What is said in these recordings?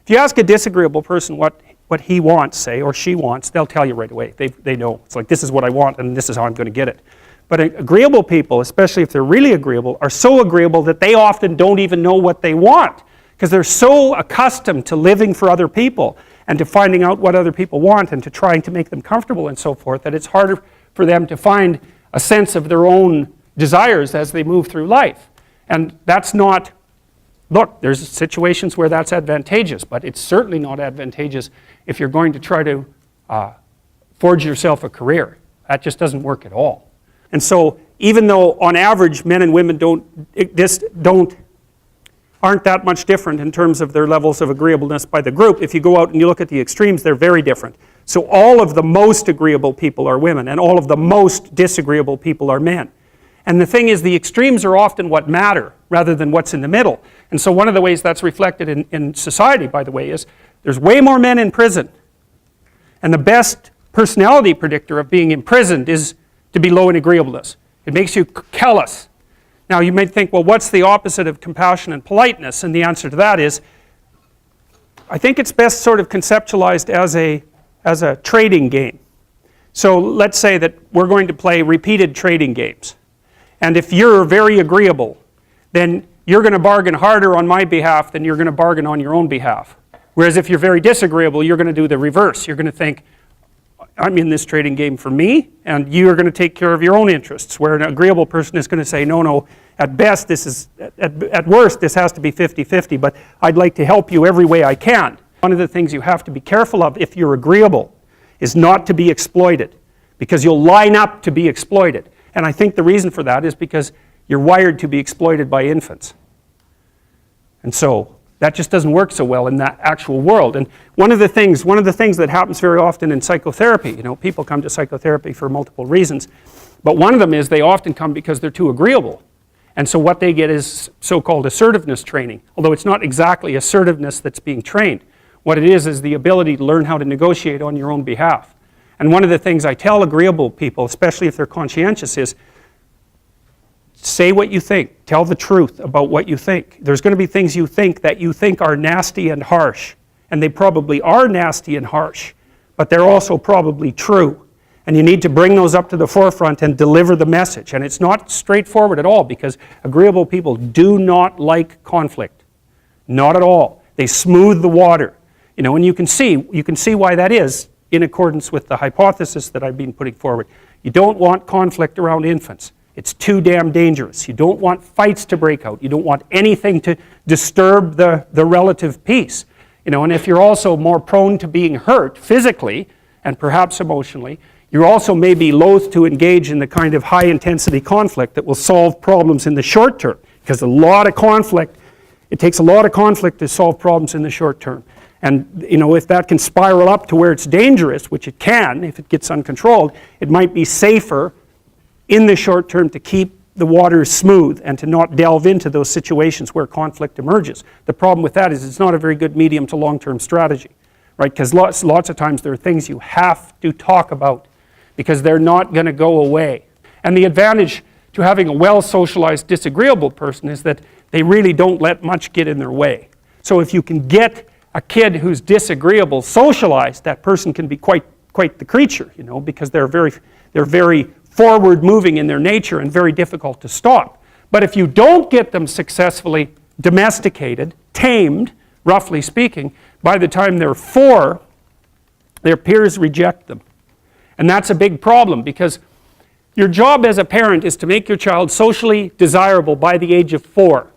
If you ask a disagreeable person what he wants, say, or she wants, they'll tell you right away. They know. It's like, this is what I want and this is how I'm going to get it. But agreeable people, especially if they're really agreeable, are so agreeable that they often don't even know what they want, because they're so accustomed to living for other people and to finding out what other people want and to trying to make them comfortable and so forth, that it's harder for them to find a sense of their own desires as they move through life. And that's not, look, there's situations where that's advantageous, but it's certainly not advantageous if you're going to try to forge yourself a career. That just doesn't work at all. And so even though on average men and women aren't that much different in terms of their levels of agreeableness by the group, if you go out and you look at the extremes, they're very different. So all of the most agreeable people are women, and all of the most disagreeable people are men. And the thing is, the extremes are often what matter rather than what's in the middle. And so one of the ways that's reflected in society, by the way, is there's way more men in prison. And the best personality predictor of being imprisoned is to be low in agreeableness. It makes you callous. Now you might think, well, what's the opposite of compassion and politeness? And the answer to that is, I think it's best sort of conceptualized as a trading game. So let's say that we're going to play repeated trading games. And if you're very agreeable, then you're going to bargain harder on my behalf than you're going to bargain on your own behalf. Whereas if you're very disagreeable, you're going to do the reverse. You're going to think, I'm in this trading game for me, and you're going to take care of your own interests. Where an agreeable person is going to say, no, at best, at worst, this has to be 50-50, but I'd like to help you every way I can. One of the things you have to be careful of if you're agreeable is not to be exploited, because you'll line up to be exploited. And I think the reason for that is because you're wired to be exploited by infants. And so that just doesn't work so well in that actual world. And one of the things that happens very often in psychotherapy, people come to psychotherapy for multiple reasons, but one of them is they often come because they're too agreeable. And so what they get is so-called assertiveness training, although it's not exactly assertiveness that's being trained. What it is the ability to learn how to negotiate on your own behalf. And one of the things I tell agreeable people, especially if they're conscientious, is say what you think. Tell the truth about what you think. There's going to be things you think that you think are nasty and harsh. And they probably are nasty and harsh. But they're also probably true. And you need to bring those up to the forefront and deliver the message. And it's not straightforward at all, because agreeable people do not like conflict. Not at all. They smooth the water. And you can see why that is in accordance with the hypothesis that I've been putting forward. You don't want conflict around infants. It's too damn dangerous. You don't want fights to break out. You don't want anything to disturb the relative peace. And if you're also more prone to being hurt physically and perhaps emotionally, you also may be loath to engage in the kind of high-intensity conflict that will solve problems in the short term, because it takes a lot of conflict to solve problems in the short term. And if that can spiral up to where it's dangerous, which it can if it gets uncontrolled, it might be safer in the short term to keep the waters smooth and to not delve into those situations where conflict emerges. The problem with that is it's not a very good medium to long-term strategy, right? Because lots of times there are things you have to talk about because they're not going to go away. And the advantage to having a well-socialized disagreeable person is that they really don't let much get in their way. So if you can get a kid who's disagreeable socialized, that person can be quite the creature, because they're very forward-moving in their nature and very difficult to stop. But if you don't get them successfully domesticated, tamed, roughly speaking, by the time they're 4, their peers reject them. And that's a big problem, because your job as a parent is to make your child socially desirable by the age of 4.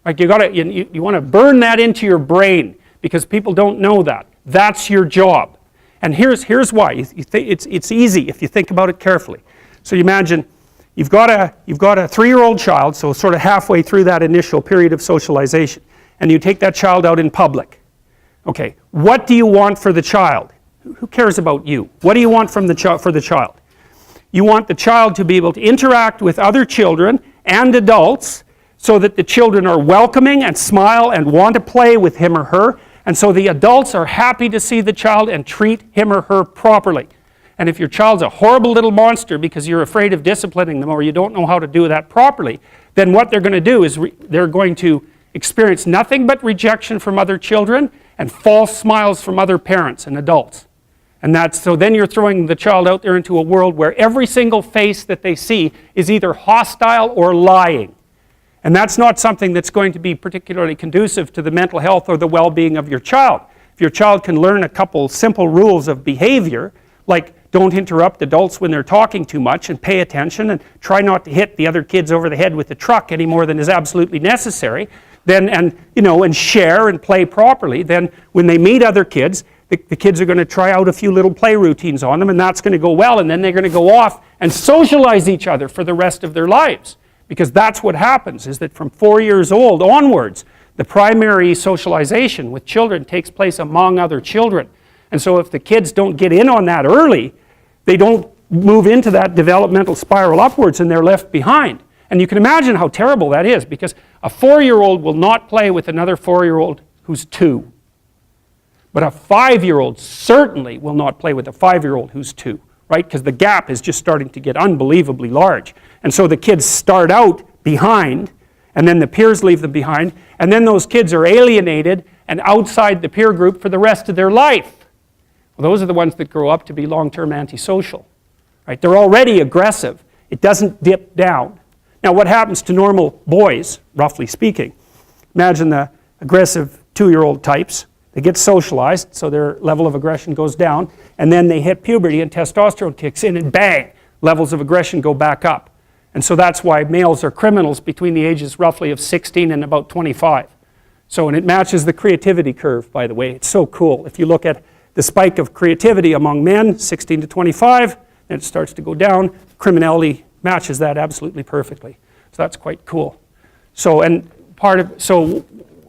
Like you want to burn that into your brain, because people don't know that. That's your job. And here's why. It's easy if you think about it carefully. So you imagine you've got a 3-year-old child, so sort of halfway through that initial period of socialization, and you take that child out in public. Okay, what do you want for the child? Who cares about you? What do you want for the child? You want the child to be able to interact with other children and adults so that the children are welcoming and smile and want to play with him or her, and so the adults are happy to see the child and treat him or her properly. And if your child's a horrible little monster because you're afraid of disciplining them or you don't know how to do that properly, then what they're going to do is they're going to experience nothing but rejection from other children, and false smiles from other parents and adults. And so then you're throwing the child out there into a world where every single face that they see is either hostile or lying. And that's not something that's going to be particularly conducive to the mental health or the well-being of your child. If your child can learn a couple simple rules of behavior, like don't interrupt adults when they're talking too much and pay attention and try not to hit the other kids over the head with the truck any more than is absolutely necessary, then, and share and play properly, then when they meet other kids, the kids are going to try out a few little play routines on them, and that's going to go well, and then they're going to go off and socialize each other for the rest of their lives. Because that's what happens, is that from 4 years old onwards, the primary socialization with children takes place among other children. And so if the kids don't get in on that early, they don't move into that developmental spiral upwards and they're left behind. And you can imagine how terrible that is, because a 4-year-old will not play with another 4-year-old who's 2. But a 5-year-old certainly will not play with a 5-year-old who's 2, right? Because the gap is just starting to get unbelievably large. And so the kids start out behind, and then the peers leave them behind, and then those kids are alienated and outside the peer group for the rest of their life. Well, those are the ones that grow up to be long-term antisocial, right? They're already aggressive. It doesn't dip down. Now, what happens to normal boys, roughly speaking? Imagine the aggressive 2-year-old types. They get socialized, so their level of aggression goes down, and then they hit puberty and testosterone kicks in, and bang, levels of aggression go back up. And so that's why males are criminals between the ages roughly of 16 and about 25. So, and it matches the creativity curve, by the way. It's so cool. If you look at the spike of creativity among men, 16 to 25, then it starts to go down. Criminality matches that absolutely perfectly. So that's quite cool. So, and so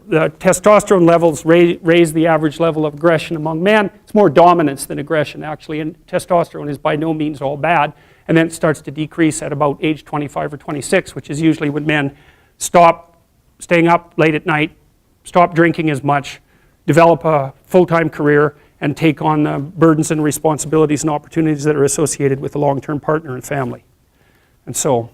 the testosterone levels raise the average level of aggression among men. It's more dominance than aggression, actually, and testosterone is by no means all bad. And then it starts to decrease at about age 25 or 26, which is usually when men stop staying up late at night, stop drinking as much, develop a full-time career, and take on the burdens and responsibilities and opportunities that are associated with a long-term partner and family. And so,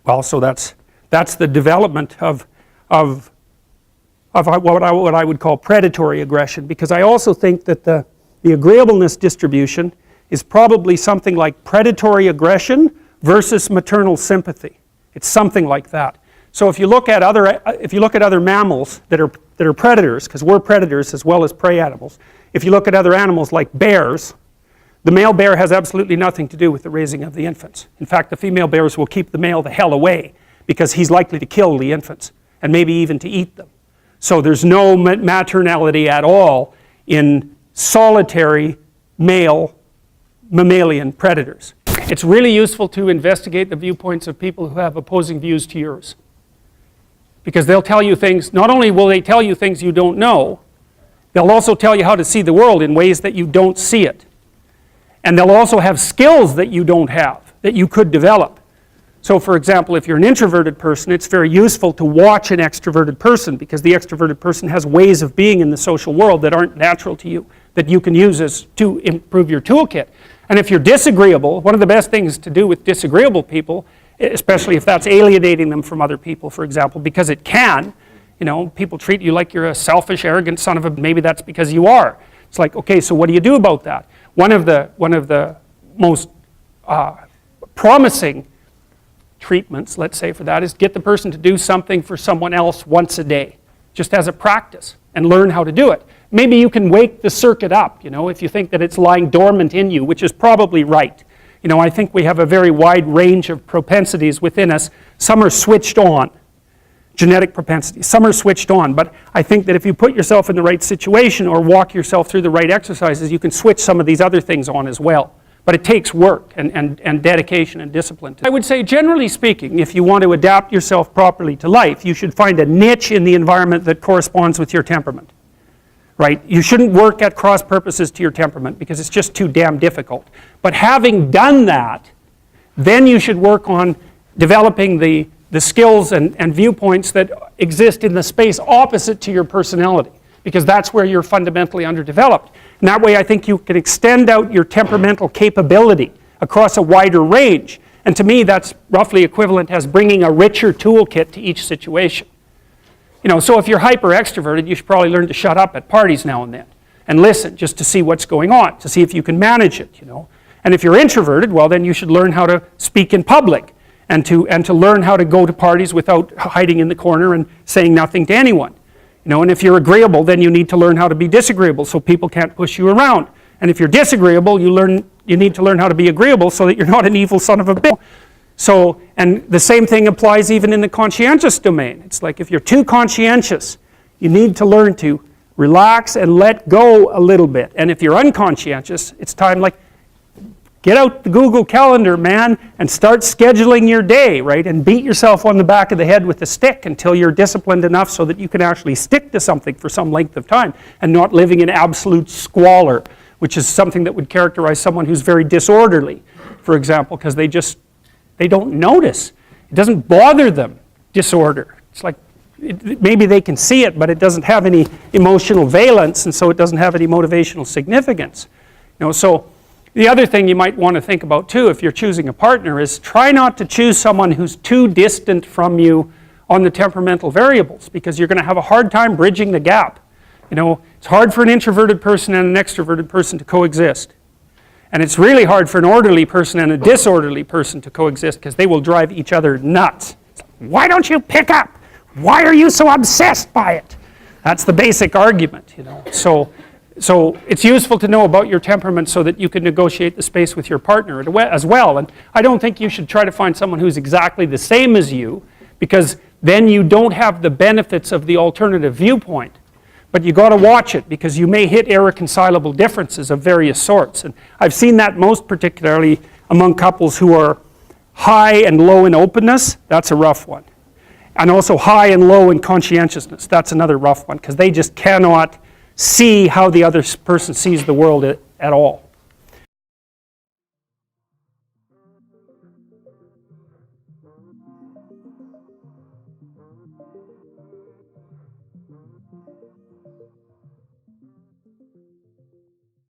well, so that's the development of what I would call predatory aggression, because I also think that the agreeableness distribution is probably something like predatory aggression versus maternal sympathy. It's something like that. So if you look at other mammals that are predators, because we're predators as well as prey animals, if you look at other animals like bears, the male bear has absolutely nothing to do with the raising of the infants. In fact, the female bears will keep the male the hell away because he's likely to kill the infants and maybe even to eat them. So there's no maternality at all in solitary male mammalian predators. It's really useful to investigate the viewpoints of people who have opposing views to yours. Because they'll tell you things, not only will they tell you things you don't know, they'll also tell you how to see the world in ways that you don't see it. And they'll also have skills that you don't have, that you could develop. So for example, if you're an introverted person, it's very useful to watch an extroverted person, because the extroverted person has ways of being in the social world that aren't natural to you, that you can use to improve your toolkit. And if you're disagreeable, one of the best things to do with disagreeable people, especially if that's alienating them from other people, for example, because it can, people treat you like you're a selfish, arrogant son of a, maybe that's because you are. It's like, okay, so what do you do about that? One of the most promising treatments, let's say, for that is get the person to do something for someone else once a day, just as a practice, and learn how to do it. Maybe you can wake the circuit up, if you think that it's lying dormant in you, which is probably right. I think we have a very wide range of propensities within us. Some are switched on, genetic propensities. Some are switched on, but I think that if you put yourself in the right situation or walk yourself through the right exercises, you can switch some of these other things on as well. But it takes work and dedication and discipline. I would say, generally speaking, if you want to adapt yourself properly to life, you should find a niche in the environment that corresponds with your temperament. Right? You shouldn't work at cross purposes to your temperament because it's just too damn difficult. But having done that, then you should work on developing the skills and viewpoints that exist in the space opposite to your personality, because that's where you're fundamentally underdeveloped. And that way I think you can extend out your temperamental capability across a wider range. And to me that's roughly equivalent as bringing a richer toolkit to each situation. You know, so if you're hyper extroverted, you should probably learn to shut up at parties now and then and listen just to see what's going on, to see if you can manage it, you know. And if you're introverted, well, then you should learn how to speak in public and to learn how to go to parties without hiding in the corner and saying nothing to anyone. You know, and if you're agreeable, then you need to learn how to be disagreeable so people can't push you around. And if you're disagreeable, you need to learn how to be agreeable so that you're not an evil son of a bitch. So, and the same thing applies even in the conscientious domain. It's like if you're too conscientious, you need to learn to relax and let go a little bit. And if you're unconscientious, it's time like, get out the Google Calendar, man, and start scheduling your day, right? And beat yourself on the back of the head with a stick until you're disciplined enough so that you can actually stick to something for some length of time and not living in absolute squalor, which is something that would characterize someone who's very disorderly, for example, because they don't notice. It doesn't bother them, disorder. It's like, maybe they can see it, but it doesn't have any emotional valence, and so it doesn't have any motivational significance. You know, so the other thing you might want to think about too, if you're choosing a partner, is try not to choose someone who's too distant from you on the temperamental variables, because you're going to have a hard time bridging the gap. You know, it's hard for an introverted person and an extroverted person to coexist. And it's really hard for an orderly person and a disorderly person to coexist because they will drive each other nuts. Why don't you pick up? Why are you so obsessed by it? That's the basic argument, you know. So it's useful to know about your temperament so that you can negotiate the space with your partner as well. And I don't think you should try to find someone who's exactly the same as you, because then you don't have the benefits of the alternative viewpoint. But you got to watch it, because you may hit irreconcilable differences of various sorts. And I've seen that most particularly among couples who are high and low in openness. That's a rough one. And also high and low in conscientiousness. That's another rough one, because they just cannot see how the other person sees the world at all.